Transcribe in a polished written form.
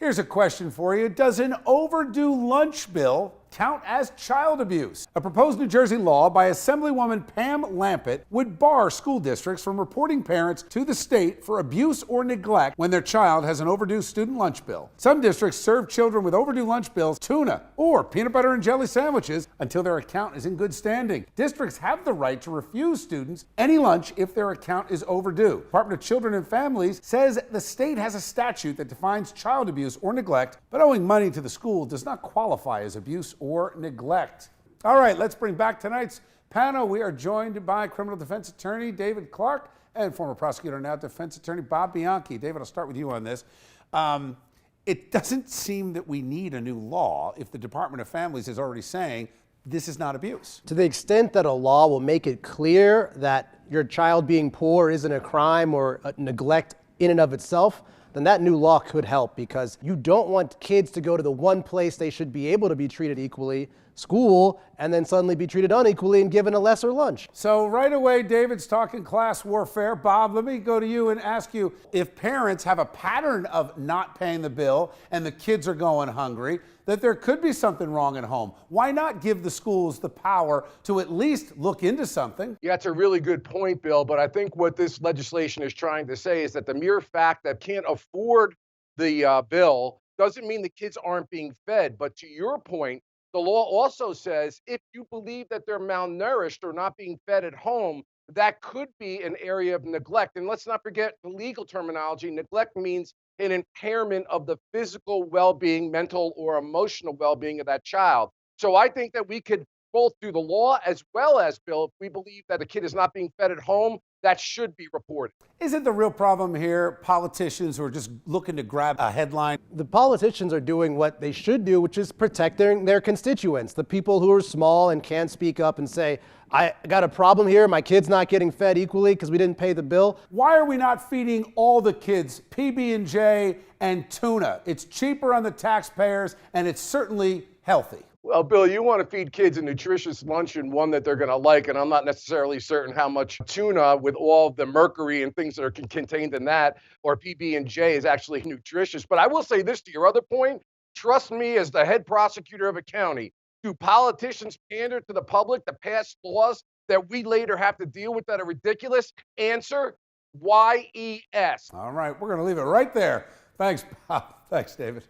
Here's a question for you. Does an overdue lunch bill count as child abuse? A proposed New Jersey law by Assemblywoman Pam Lampett would bar school districts from reporting parents to the state for abuse or neglect when their child has an overdue student lunch bill. Some districts serve children with overdue lunch bills tuna or peanut butter and jelly sandwiches until their account is in good standing. Districts have the right to refuse students any lunch if their account is overdue. Department of Children and Families says the state has a statute that defines child abuse or neglect, but owing money to the school does not qualify as abuse or neglect. All right, let's bring back tonight's panel. We are joined by criminal defense attorney David Clark and former prosecutor, now defense attorney Bob Bianchi. David, I'll start with you on this. It doesn't seem that we need a new law if the Department of Families is already saying this is not abuse. To the extent that a law will make it clear that your child being poor isn't a crime or a neglect in and of itself, then that new law could help, because you don't want kids to go to the one place they should be able to be treated equally, school, and then suddenly be treated unequally and given a lesser lunch. So right away, David's talking class warfare. Bob, let me go to you and ask you, if parents have a pattern of not paying the bill and the kids are going hungry, that there could be something wrong at home. Why not give the schools the power to at least look into something? Yeah, that's a really good point, Bill. But I think what this legislation is trying to say is that the mere fact that can't afford the bill doesn't mean the kids aren't being fed. But to your point, the law also says if you believe that they're malnourished or not being fed at home, that could be an area of neglect. And let's not forget the legal terminology. Neglect means an impairment of the physical well-being, mental or emotional well-being of that child. So I think that we could both do the law as well as, Bill, if we believe that a kid is not being fed at home, that should be reported. Isn't the real problem here politicians who are just looking to grab a headline? The politicians are doing what they should do, which is protecting their constituents, the people who are small and can't speak up and say, I got a problem here, my kid's not getting fed equally because we didn't pay the bill. Why are we not feeding all the kids PB&J and tuna? It's cheaper on the taxpayers and it's certainly healthy. Well, Bill, you want to feed kids a nutritious lunch and one that they're going to like, and I'm not necessarily certain how much tuna with all of the mercury and things that are contained in that, or PB&J, is actually nutritious. But I will say this to your other point. Trust me, as the head prosecutor of a county, do politicians pander to the public to pass laws that we later have to deal with that are ridiculous? Answer, YES. All right, we're going to leave it right there. Thanks, Bob. Thanks, David.